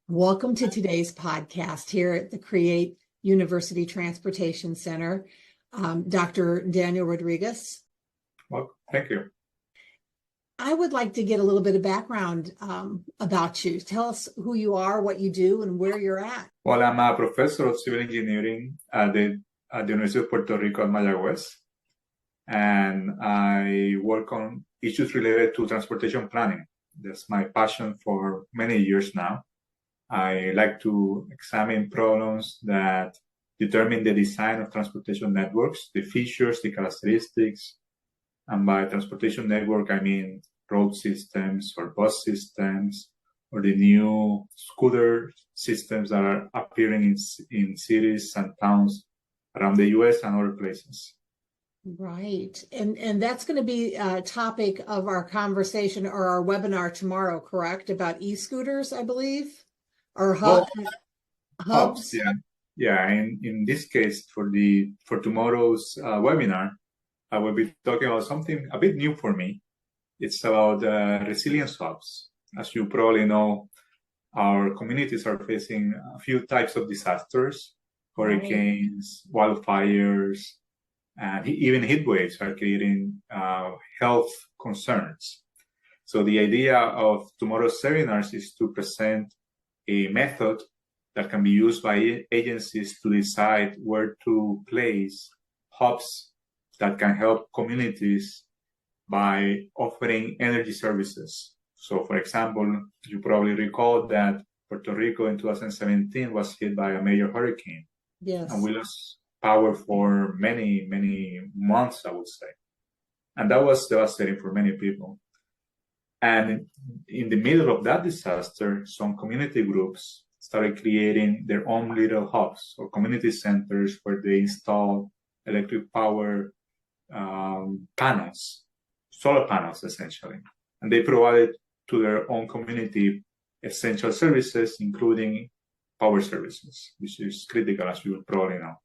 Welcome to today's podcast here at the C.R.E.A.T.E University Transportation Center. Dr. Daniel Rodriguez. Well, thank you. I would like to get a little bit of background about you. Tell us who you are, what you do, and where you're at. Well, I'm a professor of civil engineering at the University of Puerto Rico at Mayaguez, and I work on issues related to transportation planning. That's my passion for many years now. I like to examine problems that determine the design of transportation networks, the features, the characteristics. And by transportation network, I mean road systems or bus systems or the new scooter systems that are appearing in cities and towns around the US and other places. Right. And that's going to be a topic of our conversation or our webinar tomorrow, correct? About e-scooters, I believe, or hubs. Yeah. In this case, for tomorrow's webinar, I will be talking about something a bit new for me. It's about resilience hubs. As you probably know, our communities are facing a few types of disasters, hurricanes, wildfires, and even heat waves are creating health concerns. So the idea of tomorrow's seminars is to present a method that can be used by agencies to decide where to place hubs that can help communities by offering energy services. So, for example, you probably recall that Puerto Rico in 2017 was hit by a major hurricane. Yes. And we lost power for many, many months, I would say. And that was devastating for many people. And in the middle of that disaster, some community groups started creating their own little hubs or community centers where they install electric power panels, solar panels essentially. And they provided to their own community essential services, including power services, which is critical, as you probably know.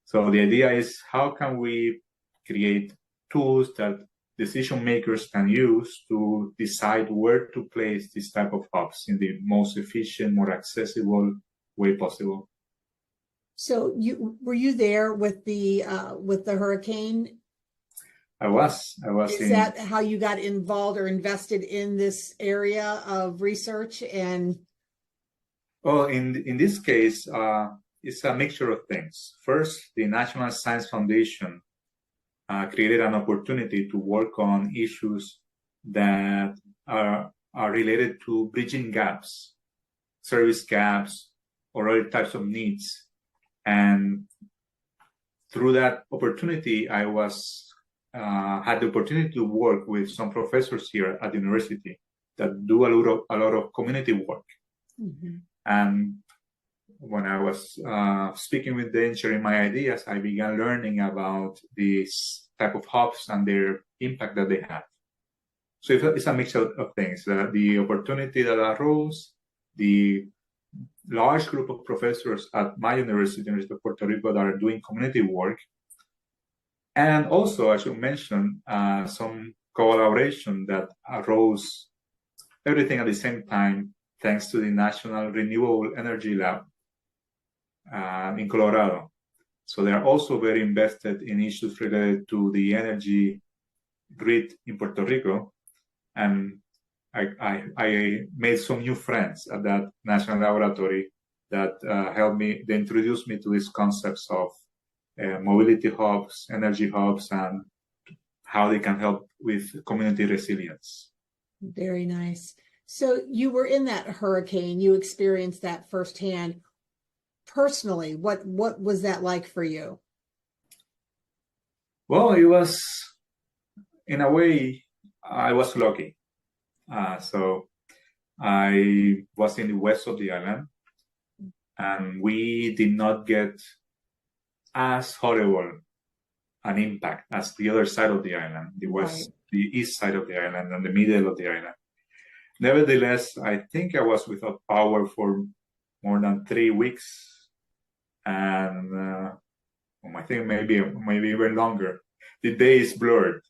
So the idea is, how can we create tools that decision makers can use to decide where to place this type of hubs in the most efficient, more accessible way possible? So were you there with the hurricane? I was. Is that how you got involved or invested in this area of research? And well, in this case, it's a mixture of things. First, the National Science Foundation created an opportunity to work on issues that are related to bridging gaps, service gaps, or other types of needs. And through that opportunity, I had the opportunity to work with some professors here at the university that do a lot of community work. Mm-hmm. And when I was speaking with them, sharing my ideas, I began learning about these type of hubs and their impact that they have. So it's a mix of things. The opportunity that arose, the large group of professors at my university, University of Puerto Rico, that are doing community work. And also, as you mentioned, some collaboration that arose, everything at the same time, thanks to the National Renewable Energy Lab in Colorado. So they are also very invested in issues related to the energy grid in Puerto Rico. And I made some new friends at that national laboratory that helped me, they introduced me to these concepts of mobility hubs, energy hubs, and how they can help with community resilience. Very nice. So you were in that hurricane, you experienced that firsthand. Personally, what was that like for you? Well, it was, in a way, I was lucky. So I was in the west of the island, and we did not get as horrible an impact as the other side of the island, the west, the east side of the island, and the middle of the island. Nevertheless, I think I was without power for more than 3 weeks. And I think maybe even longer. The days blurred.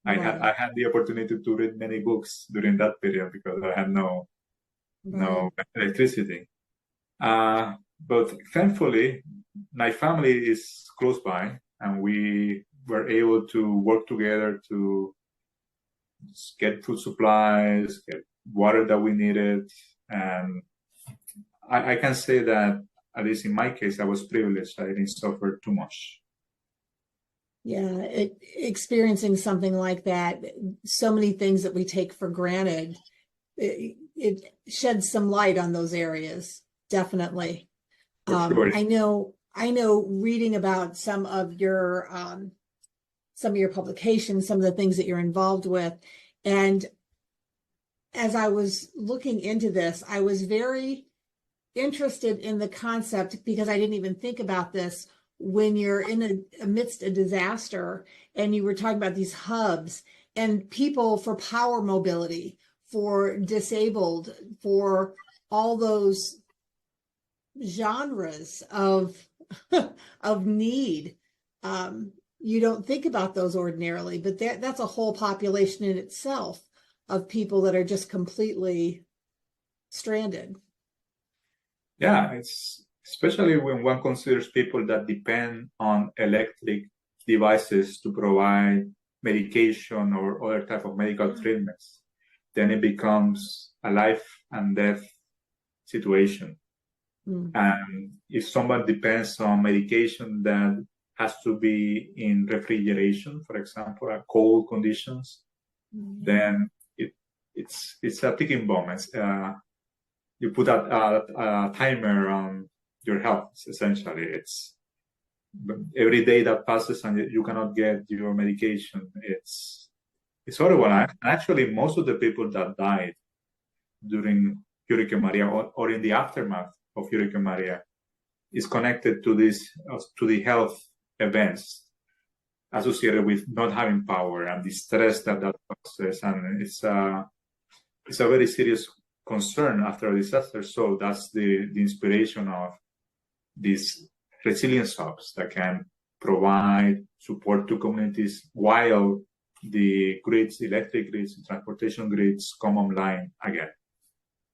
I had the opportunity to read many books during that period because I had no Right. no electricity. But thankfully, my family is close by, and we were able to work together to get food supplies, get water that we needed. And I can say that, at least in my case, I was privileged. I didn't suffer too much. Yeah, experiencing something like that, so many things that we take for granted, it sheds some light on those areas, definitely. For sure. I know reading about some of your publications, some of the things that you're involved with. And as I was looking into this, I was very interested in the concept, because I didn't even think about this, when you're amidst a disaster, and you were talking about these hubs and people for power mobility, for disabled, for all those genres of of need. You don't think about those ordinarily, but that's a whole population in itself of people that are just completely stranded. Yeah, it's especially when one considers people that depend on electric devices to provide medication or other type of medical treatments, then it becomes a life and death situation. And if someone depends on medication that has to be in refrigeration, for example, at cold conditions, then it's a ticking bomb. You put a timer on your health, essentially. It's every day that passes and you cannot get your medication. It's horrible. And actually, most of the people that died during Hurricane Maria or in the aftermath of Hurricane Maria is connected to the health events associated with not having power and the stress that causes. And it's a very serious concern after a disaster. So that's the inspiration of these resilience hubs that can provide support to communities while the grids, electric grids, transportation grids come online again.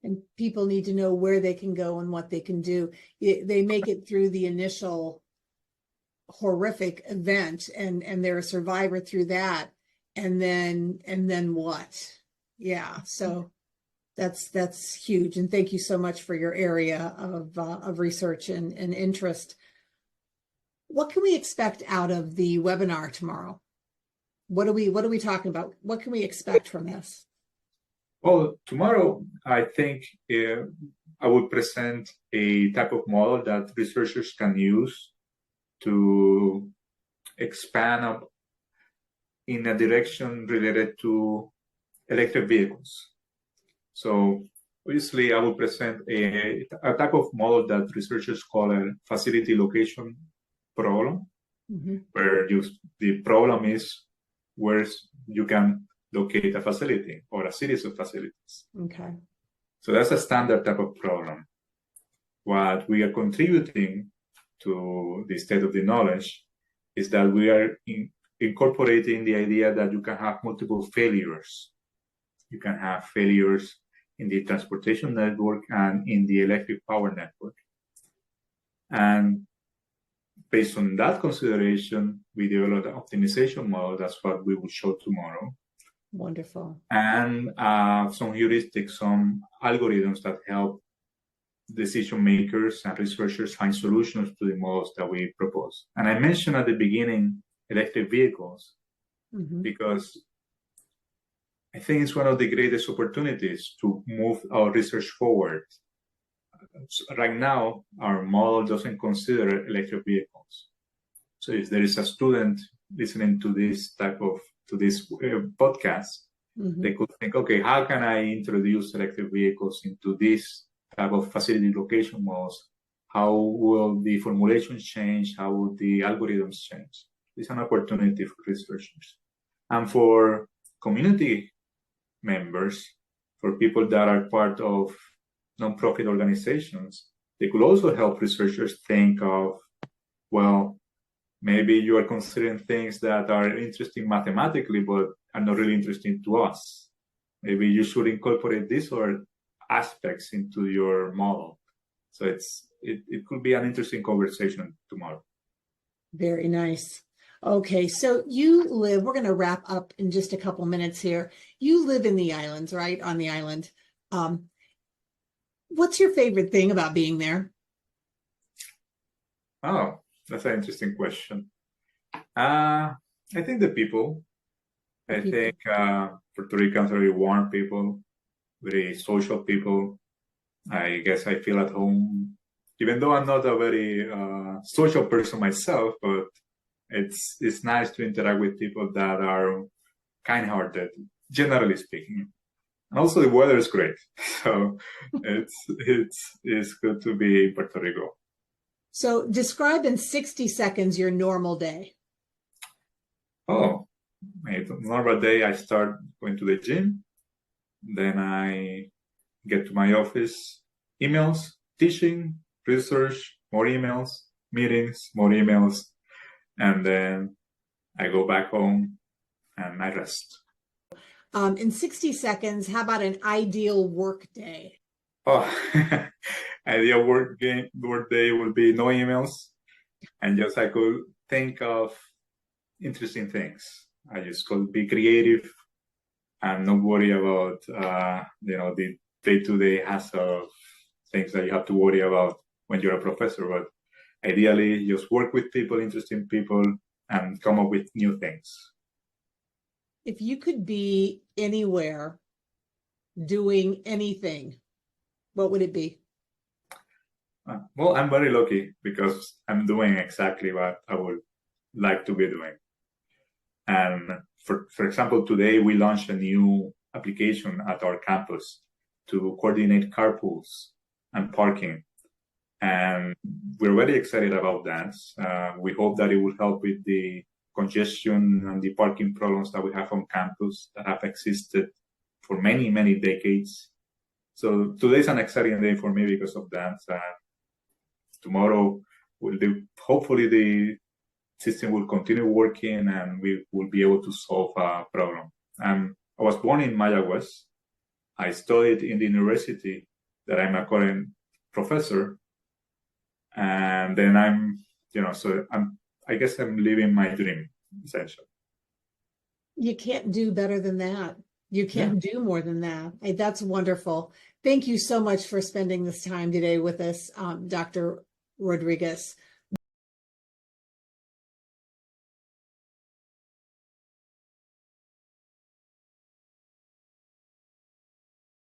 And people need to know where they can go and what they can do. They make it through the initial horrific event, and they're a survivor through that. And then what? Yeah. So that's huge. And thank you so much for your area of research and interest. What can we expect out of the webinar tomorrow? What are we talking about? What can we expect from this? Well, tomorrow, I think I will present a type of model that researchers can use to expand up in a direction related to electric vehicles. So obviously, I will present a type of model that researchers call a facility location problem, where the problem is where you can locate a facility or a series of facilities. Okay. So that's a standard type of problem. What we are contributing to the state of the knowledge is that we are incorporating the idea that you can have multiple failures. You can have failures in the transportation network and in the electric power network. And based on that consideration, we developed an optimization model. That's what we will show tomorrow. Wonderful. And some heuristics, some algorithms that help decision makers and researchers find solutions to the models that we propose. And I mentioned at the beginning electric vehicles because I think it's one of the greatest opportunities to move our research forward. Right now, our model doesn't consider electric vehicles. So if there is a student listening to this podcast, they could think, okay, how can I introduce electric vehicles into this type of facility location models? How will the formulations change? How will the algorithms change? It's an opportunity for researchers. And for community members, for people that are part of nonprofit organizations, they could also help researchers think of, well, maybe you are considering things that are interesting mathematically, but are not really interesting to us. Maybe you should incorporate this or aspects into your model. So it could be an interesting conversation tomorrow. Very nice. Okay, so you live, we're going to wrap up in just a couple minutes here. You live in the islands, right? On the island. What's your favorite thing about being there? Oh, that's an interesting question. I think the people. I think Puerto Ricans are very warm people, very social people. I guess I feel at home, even though I'm not a very social person myself, but it's nice to interact with people that are kind-hearted, generally speaking. And also the weather is great, so it's good to be in Puerto Rico. So describe in 60 seconds your normal day. Oh, my normal day, I start going to the gym, then I get to my office, emails, teaching, research, more emails, meetings, more emails, and then I go back home and I rest. In 60 seconds, how about an ideal work day? Oh, ideal work day would be no emails, and just I could think of interesting things. I just could be creative and not worry about the day-to-day hassle of things that you have to worry about when you're a professor. But ideally, just work with people, interesting people, and come up with new things. If you could be anywhere doing anything, what would it be? Well, I'm very lucky because I'm doing exactly what I would like to be doing. And for example, today we launched a new application at our campus to coordinate carpools and parking. And we're very excited about that. We hope that it will help with the congestion and the parking problems that we have on campus that have existed for many, many decades. So today's an exciting day for me because of that. Tomorrow will be, hopefully the system will continue working and we will be able to solve a problem. I was born in Mayaguez. I studied in the university that I'm a current professor. And then I guess I'm living my dream, essentially. You can't do better than that. You can't do more than that. Hey, that's wonderful. Thank you so much for spending this time today with us, Dr. Rodriguez.